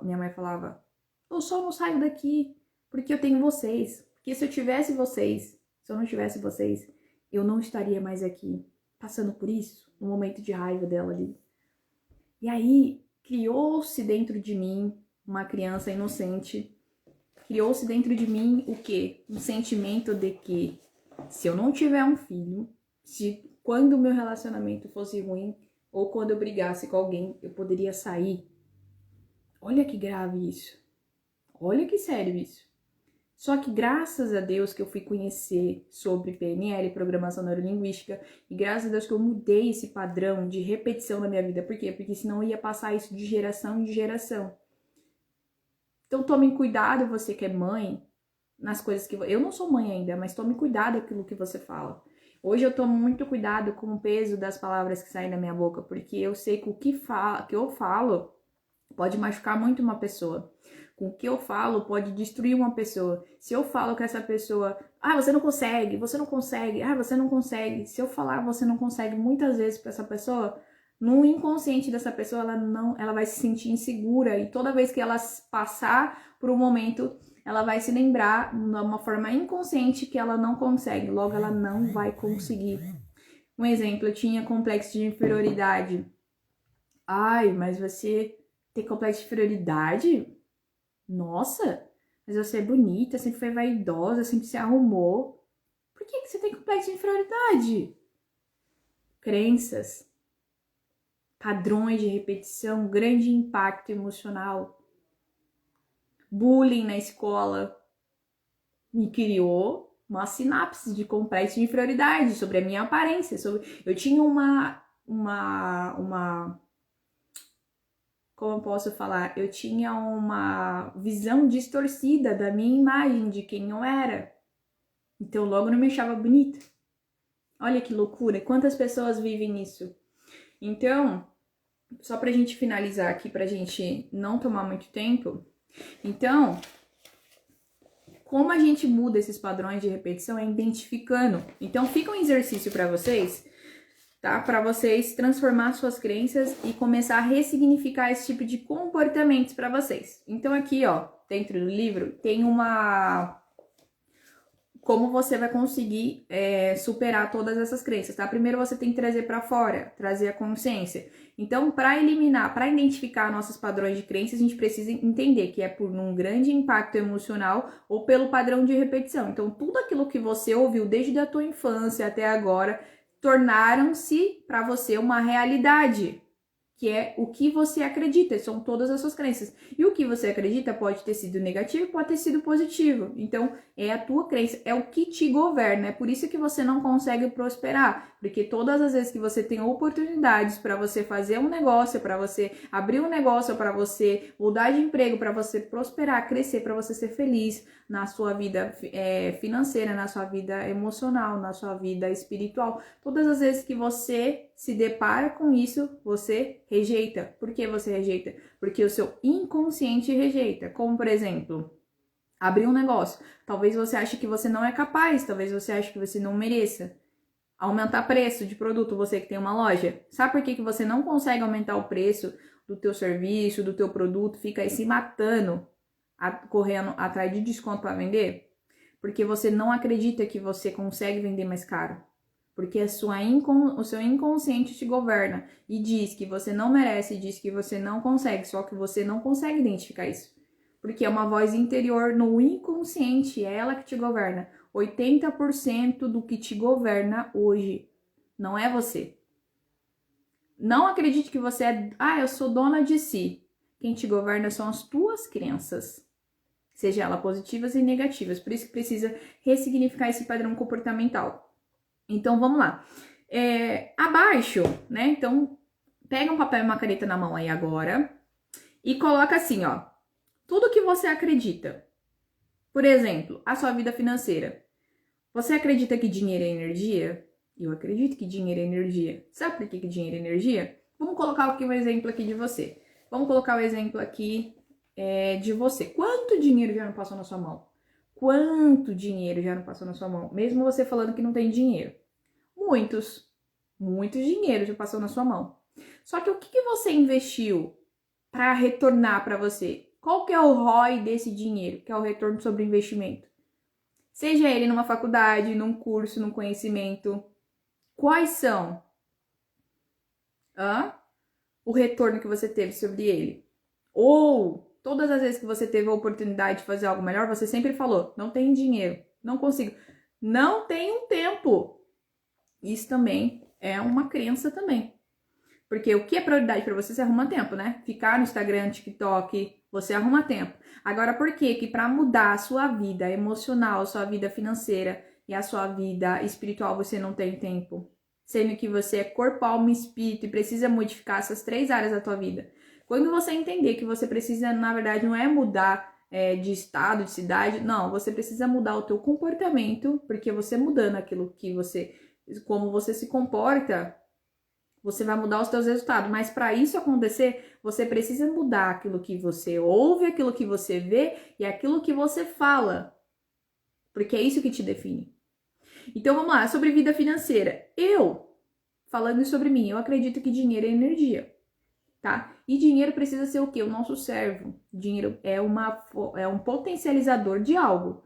minha mãe falava, eu só não saio daqui porque eu tenho vocês. Porque se eu tivesse vocês, se eu não tivesse vocês, eu não estaria mais aqui passando por isso, no momento de raiva dela ali. E aí, criou-se dentro de mim uma criança inocente, criou-se dentro de mim o quê? Um sentimento de que se eu não tiver um filho, se quando o meu relacionamento fosse ruim, ou quando eu brigasse com alguém, eu poderia sair. Olha que grave isso. Olha que sério isso. Só que graças a Deus que eu fui conhecer sobre PNL, Programação Neurolinguística, e graças a Deus que eu mudei esse padrão de repetição na minha vida. Por quê? Porque senão eu ia passar isso de geração em geração. Então tome cuidado, você que é mãe, nas coisas que... Eu não sou mãe ainda, mas tome cuidado daquilo que você fala. Hoje eu tomo muito cuidado com o peso das palavras que saem da minha boca, porque eu sei que o que eu falo pode machucar muito uma pessoa. Com o que eu falo pode destruir uma pessoa. Se eu falo que essa pessoa, você não consegue, você não consegue, você não consegue. Se eu falar você não consegue muitas vezes para essa pessoa, no inconsciente dessa pessoa ela vai se sentir insegura e toda vez que ela passar por um momento, ela vai se lembrar de uma forma inconsciente que ela não consegue, logo ela não vai conseguir. Um exemplo, eu tinha complexo de inferioridade. Mas você tem complexo de inferioridade? Nossa, mas você é bonita, sempre foi vaidosa, sempre se arrumou. Por que você tem complexo de inferioridade? Crenças, padrões de repetição, grande impacto emocional. Bullying na escola me criou uma sinapse de complexo de inferioridade sobre a minha aparência. Eu tinha uma como eu posso falar? Eu tinha uma visão distorcida da minha imagem, de quem eu era. Então logo não me achava bonita. Olha que loucura, quantas pessoas vivem isso? Então, só pra gente finalizar aqui, pra gente não tomar muito tempo. Então, como a gente muda esses padrões de repetição é identificando. Então fica um exercício pra vocês, tá? Para vocês transformar suas crenças e começar a ressignificar esse tipo de comportamentos para vocês. Então aqui, ó, dentro do livro tem como você vai conseguir superar todas essas crenças, tá? Primeiro você tem que trazer para fora, trazer a consciência. Então, para eliminar, para identificar nossos padrões de crenças, a gente precisa entender que é por um grande impacto emocional ou pelo padrão de repetição. Então, tudo aquilo que você ouviu desde a tua infância até agora tornaram-se para você uma realidade, que é o que você acredita, são todas as suas crenças. E o que você acredita pode ter sido negativo, pode ter sido positivo. Então, é a tua crença, é o que te governa. É por isso que você não consegue prosperar, porque todas as vezes que você tem oportunidades para você fazer um negócio, para você abrir um negócio, para você mudar de emprego, para você prosperar, crescer, para você ser feliz na sua vida financeira, na sua vida emocional, na sua vida espiritual, todas as vezes que você se depara com isso, você rejeita. Por que você rejeita? Porque o seu inconsciente rejeita. Como, por exemplo, abrir um negócio. Talvez você ache que você não é capaz, talvez você ache que você não mereça. Aumentar preço de produto, você que tem uma loja. Sabe por que você não consegue aumentar o preço do teu serviço, do teu produto, fica aí se matando, correndo atrás de desconto para vender? Porque você não acredita que você consegue vender mais caro. Porque o seu inconsciente te governa e diz que você não merece, diz que você não consegue, só que você não consegue identificar isso. Porque é uma voz interior no inconsciente, é ela que te governa. 80% do que te governa hoje não é você. Não acredite que você é, eu sou dona de si. Quem te governa são as tuas crenças, seja elas positivas e negativas. Por isso que precisa ressignificar esse padrão comportamental. Então, vamos lá. Abaixo, né? Então, pega um papel e uma caneta na mão aí agora e coloca assim, ó. Tudo que você acredita. Por exemplo, a sua vida financeira. Você acredita que dinheiro é energia? Eu acredito que dinheiro é energia. Sabe por que dinheiro é energia? Vamos colocar aqui um exemplo aqui de você. Vamos colocar o exemplo aqui de você. Quanto dinheiro já não passou na sua mão? Quanto dinheiro já não passou na sua mão? Mesmo você falando que não tem dinheiro. Muitos dinheiro já passou na sua mão. Só que o que você investiu para retornar para você? Qual que é o ROI desse dinheiro? Que é o retorno sobre investimento. Seja ele numa faculdade, num curso, num conhecimento. Quais são o retorno que você teve sobre ele? Ou todas as vezes que você teve a oportunidade de fazer algo melhor, você sempre falou, não tenho dinheiro, não consigo, não tenho tempo. Isso também é uma crença também. Porque o que é prioridade para você arruma tempo, né? Ficar no Instagram, TikTok, você arruma tempo. Agora, por que para mudar a sua vida emocional, a sua vida financeira e a sua vida espiritual você não tem tempo? Sendo que você é corpo, alma e espírito e precisa modificar essas 3 áreas da tua vida. Quando você entender que você precisa, na verdade, não é mudar de estado, de cidade, não. Você precisa mudar o teu comportamento, porque você mudando aquilo que você... como você se comporta, você vai mudar os seus resultados. Mas para isso acontecer, você precisa mudar aquilo que você ouve, aquilo que você vê e aquilo que você fala. Porque é isso que te define. Então vamos lá, sobre vida financeira. Falando sobre mim, eu acredito que dinheiro é energia, tá? E dinheiro precisa ser o quê? O nosso servo. Dinheiro é um potencializador de algo.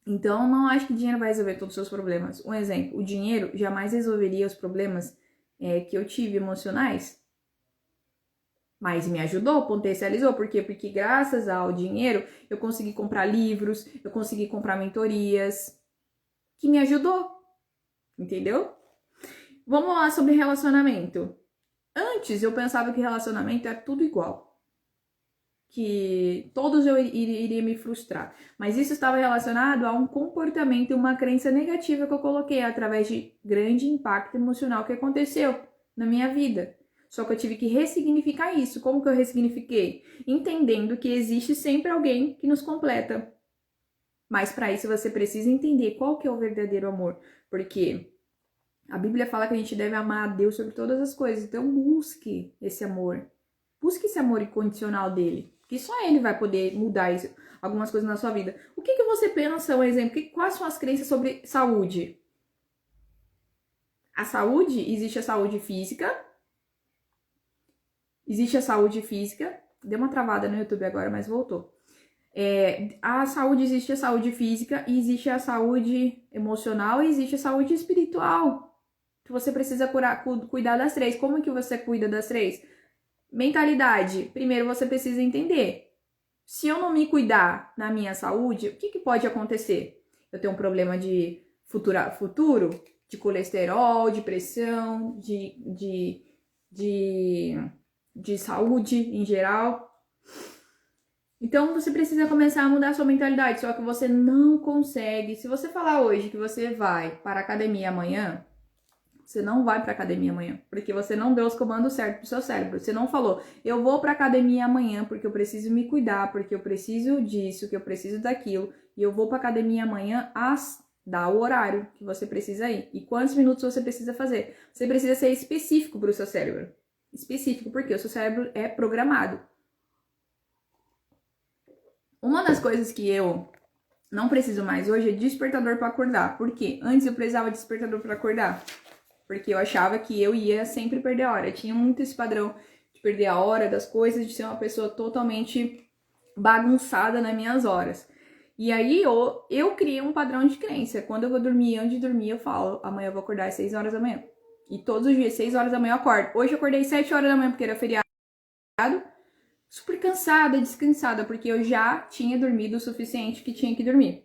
Então, não acho que dinheiro vai resolver todos os seus problemas. Um exemplo, o dinheiro jamais resolveria os problemas que eu tive emocionais, mas me ajudou, potencializou. Por quê? Porque graças ao dinheiro, eu consegui comprar livros, eu consegui comprar mentorias, que me ajudou, entendeu? Vamos lá sobre relacionamento. Antes, eu pensava que relacionamento é tudo igual. Que todos eu iria me frustrar. Mas isso estava relacionado a um comportamento e uma crença negativa que eu coloquei através de grande impacto emocional que aconteceu na minha vida. Só que eu tive que ressignificar isso. Como que eu ressignifiquei? Entendendo que existe sempre alguém que nos completa. Mas para isso você precisa entender qual que é o verdadeiro amor. Porque a Bíblia fala que a gente deve amar a Deus sobre todas as coisas. Então busque esse amor. Busque esse amor incondicional dele. Que só ele vai poder mudar isso, algumas coisas na sua vida. O que você pensa, um exemplo? Quais são as crenças sobre saúde? A saúde, existe a saúde física. Existe a saúde física. Deu uma travada no YouTube agora, mas voltou. A saúde, existe a saúde física, e existe a saúde emocional e existe a saúde espiritual. Que você precisa cuidar das 3. Como que você cuida das 3? Mentalidade. Primeiro você precisa entender. Se eu não me cuidar na minha saúde, o que pode acontecer? Eu tenho um problema de futuro de colesterol, de pressão, de saúde em geral. Então você precisa começar a mudar a sua mentalidade, só que você não consegue. Se você falar hoje que você vai para a academia amanhã, você não vai para academia amanhã, porque você não deu os comandos certos pro seu cérebro. Você não falou, eu vou para academia amanhã porque eu preciso me cuidar, porque eu preciso disso, que eu preciso daquilo, e eu vou para academia amanhã dá o horário que você precisa ir. E quantos minutos você precisa fazer? Você precisa ser específico pro seu cérebro. Específico, porque o seu cérebro é programado. Uma das coisas que eu não preciso mais hoje é despertador para acordar. Por quê? Antes eu precisava de despertador para acordar. Porque eu achava que eu ia sempre perder a hora. Eu tinha muito esse padrão de perder a hora das coisas, de ser uma pessoa totalmente bagunçada nas minhas horas. E aí eu criei um padrão de crença. Quando eu vou dormir, antes de dormir, eu falo, amanhã eu vou acordar às 6 horas da manhã. E todos os dias, 6 horas da manhã eu acordo. Hoje eu acordei 7 horas da manhã porque era feriado. Super cansada, descansada, porque eu já tinha dormido o suficiente que tinha que dormir.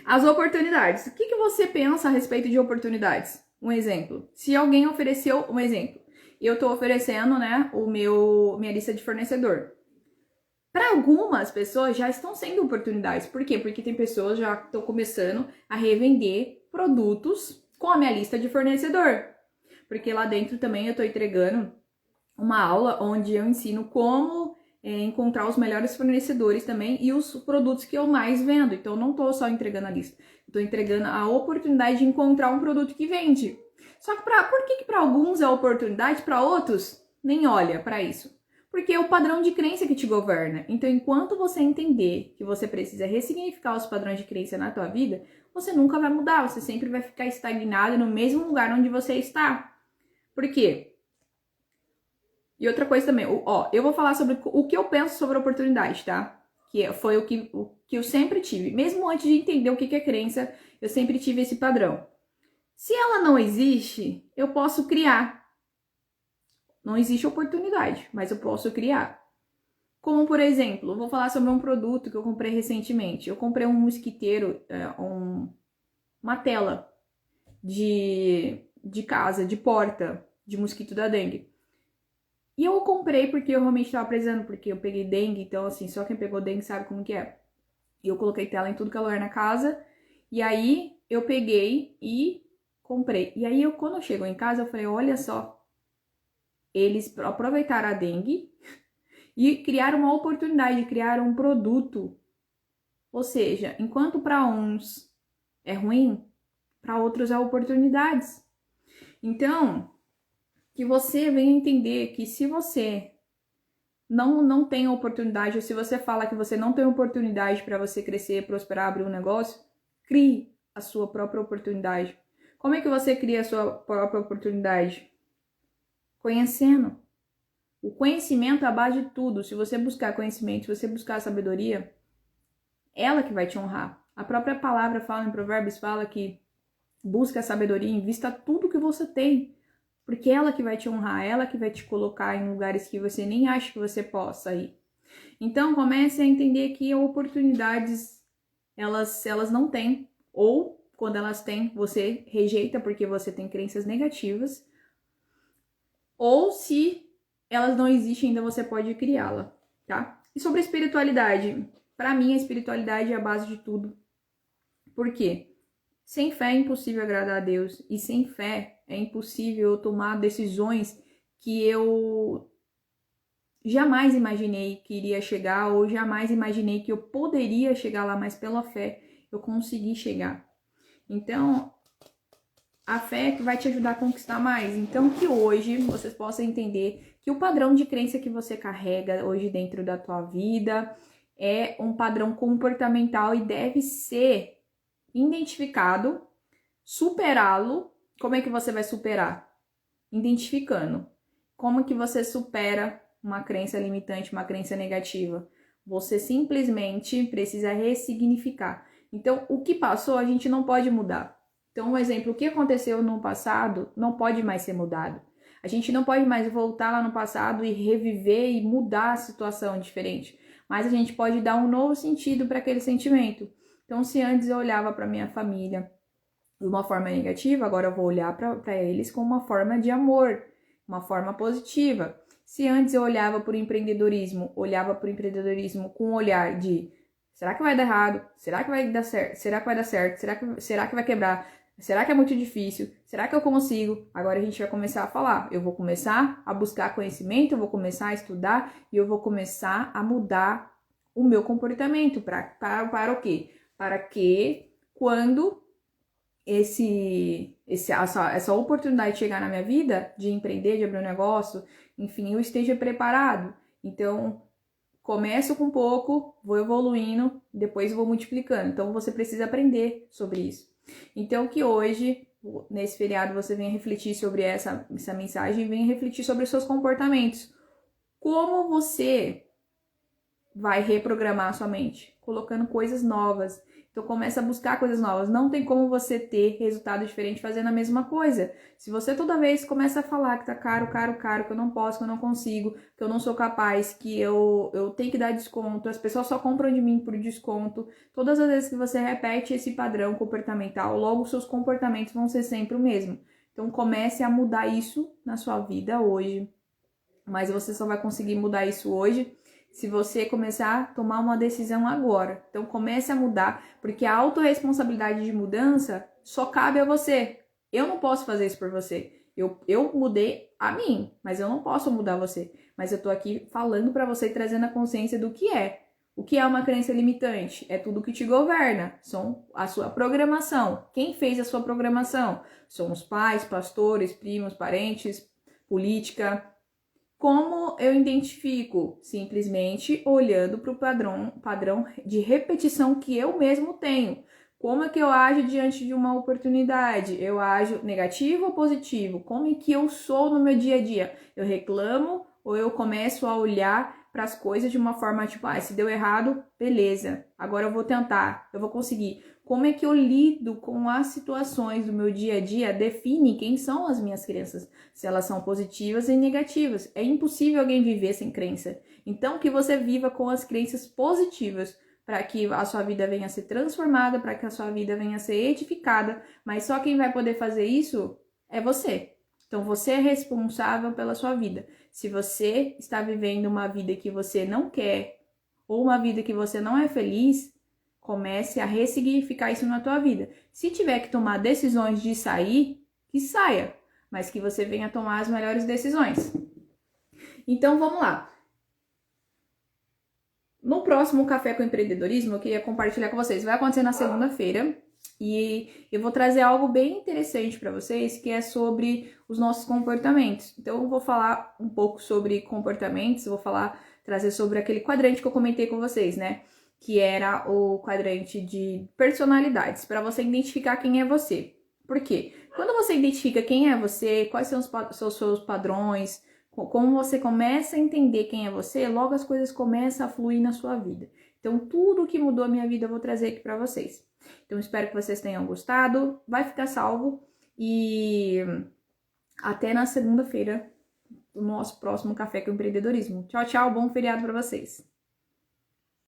As oportunidades. O que você pensa a respeito de oportunidades? Um exemplo. Se alguém ofereceu, um exemplo. Eu tô oferecendo, né, minha lista de fornecedor. Para algumas pessoas já estão sendo oportunidades. Por quê? Porque tem pessoas já que estão começando a revender produtos com a minha lista de fornecedor. Porque lá dentro também eu estou entregando uma aula onde eu ensino como encontrar os melhores fornecedores também e os produtos que eu mais vendo. Então, eu não estou só entregando a lista, estou entregando a oportunidade de encontrar um produto que vende. Só que por que para alguns é oportunidade, para outros nem olha para isso? Porque é o padrão de crença que te governa. Então, enquanto você entender que você precisa ressignificar os padrões de crença na tua vida, você nunca vai mudar, você sempre vai ficar estagnado no mesmo lugar onde você está. Por quê? E outra coisa também, eu vou falar sobre o que eu penso sobre oportunidade, tá? Que foi o que eu sempre tive. Mesmo antes de entender o que é crença, eu sempre tive esse padrão. Se ela não existe, eu posso criar. Não existe oportunidade, mas eu posso criar. Como, por exemplo, vou falar sobre um produto que eu comprei recentemente. Eu comprei um mosquiteiro, uma tela de casa, de porta, de mosquito da dengue. E eu comprei porque eu realmente estava precisando, porque eu peguei dengue, então assim, só quem pegou dengue sabe como que é. E eu coloquei tela em tudo que é lugar na casa, e aí eu peguei e comprei. E aí quando eu chego em casa, eu falei, olha só, eles aproveitaram a dengue e criaram uma oportunidade, criaram um produto. Ou seja, enquanto para uns é ruim, para outros é oportunidades. Então, que você venha entender que se você não tem oportunidade, ou se você fala que você não tem oportunidade para você crescer, prosperar, abrir um negócio, crie a sua própria oportunidade. Como é que você cria a sua própria oportunidade? Conhecendo. O conhecimento é a base de tudo. Se você buscar conhecimento, se você buscar sabedoria, ela que vai te honrar. A própria palavra fala em Provérbios, fala que busca a sabedoria, invista tudo que você tem. Porque é ela que vai te honrar, ela que vai te colocar em lugares que você nem acha que você possa ir. Então, comece a entender que oportunidades, elas não têm. Ou, quando elas têm, você rejeita porque você tem crenças negativas. Ou, se elas não existem ainda, você pode criá-la, tá? E sobre a espiritualidade. Para mim, a espiritualidade é a base de tudo. Por quê? Sem fé é impossível agradar a Deus. E sem fé é impossível eu tomar decisões que eu jamais imaginei que iria chegar, ou jamais imaginei que eu poderia chegar lá, mas pela fé eu consegui chegar. Então, a fé é que vai te ajudar a conquistar mais. Então, que hoje vocês possam entender que o padrão de crença que você carrega hoje dentro da tua vida é um padrão comportamental e deve ser identificado, superá-lo. Como é que você vai superar? Identificando. Como que você supera uma crença limitante, uma crença negativa? Você simplesmente precisa ressignificar. Então, o que passou, a gente não pode mudar. Então, um exemplo, o que aconteceu no passado não pode mais ser mudado. A gente não pode mais voltar lá no passado e reviver e mudar a situação diferente. Mas a gente pode dar um novo sentido para aquele sentimento. Então, se antes eu olhava para minha família de uma forma negativa, agora eu vou olhar para eles com uma forma de amor, uma forma positiva. Se antes eu olhava para o empreendedorismo com um olhar de será que vai dar errado? Será que vai dar certo? Será que vai dar certo? Será que vai quebrar? Será que é muito difícil? Será que eu consigo? Agora a gente vai começar a falar. Eu vou começar a buscar conhecimento, eu vou começar a estudar e eu vou começar a mudar o meu comportamento. Para o quê? Para que quando essa oportunidade de chegar na minha vida, de empreender, de abrir um negócio, enfim, eu esteja preparado. Então, começo com pouco, vou evoluindo, depois vou multiplicando. Então, você precisa aprender sobre isso. Então, que hoje, nesse feriado, você venha refletir sobre essa mensagem, venha refletir sobre os seus comportamentos. Como você vai reprogramar a sua mente? Colocando coisas novas. Então começa a buscar coisas novas. Não tem como você ter resultado diferente fazendo a mesma coisa. Se você toda vez começa a falar que tá caro, caro, caro, que eu não posso, que eu não consigo, que eu não sou capaz, que eu tenho que dar desconto, as pessoas só compram de mim por desconto, todas as vezes que você repete esse padrão comportamental, logo seus comportamentos vão ser sempre o mesmo. Então comece a mudar isso na sua vida hoje. Mas você só vai conseguir mudar isso hoje se você começar a tomar uma decisão agora. Então comece a mudar, porque a autorresponsabilidade de mudança só cabe a você. Eu não posso fazer isso por você. Eu mudei a mim, mas eu não posso mudar você. Mas eu tô aqui falando para você e trazendo a consciência do que é. O que é uma crença limitante? É tudo que te governa. São a sua programação. Quem fez a sua programação? São os pais, pastores, primos, parentes, política. Como eu identifico? Simplesmente olhando para o padrão de repetição que eu mesmo tenho. Como é que eu ajo diante de uma oportunidade? Eu ajo negativo ou positivo? Como é que eu sou no meu dia a dia? Eu reclamo ou eu começo a olhar para as coisas de uma forma tipo, se deu errado, beleza, agora eu vou tentar, eu vou conseguir. Como é que eu lido com as situações do meu dia a dia define quem são as minhas crenças, se elas são positivas e negativas. É impossível alguém viver sem crença. Então, que você viva com as crenças positivas, para que a sua vida venha a ser transformada, para que a sua vida venha a ser edificada, mas só quem vai poder fazer isso é você. Então, você é responsável pela sua vida. Se você está vivendo uma vida que você não quer, ou uma vida que você não é feliz, comece a ressignificar isso na tua vida. Se tiver que tomar decisões de sair, que saia, mas que você venha tomar as melhores decisões. Então, vamos lá. No próximo Café com Empreendedorismo, eu queria compartilhar com vocês. Vai acontecer na segunda-feira e eu vou trazer algo bem interessante para vocês, que é sobre os nossos comportamentos. Então, eu vou falar um pouco sobre comportamentos, trazer sobre aquele quadrante que eu comentei com vocês, né? Que era o quadrante de personalidades, para você identificar quem é você. Por quê? Quando você identifica quem é você, quais são os seus padrões, como você começa a entender quem é você, logo as coisas começam a fluir na sua vida. Então, tudo que mudou a minha vida eu vou trazer aqui para vocês. Então, espero que vocês tenham gostado. Vai ficar salvo e até na segunda-feira do nosso próximo Café com Empreendedorismo. Tchau, tchau. Bom feriado para vocês.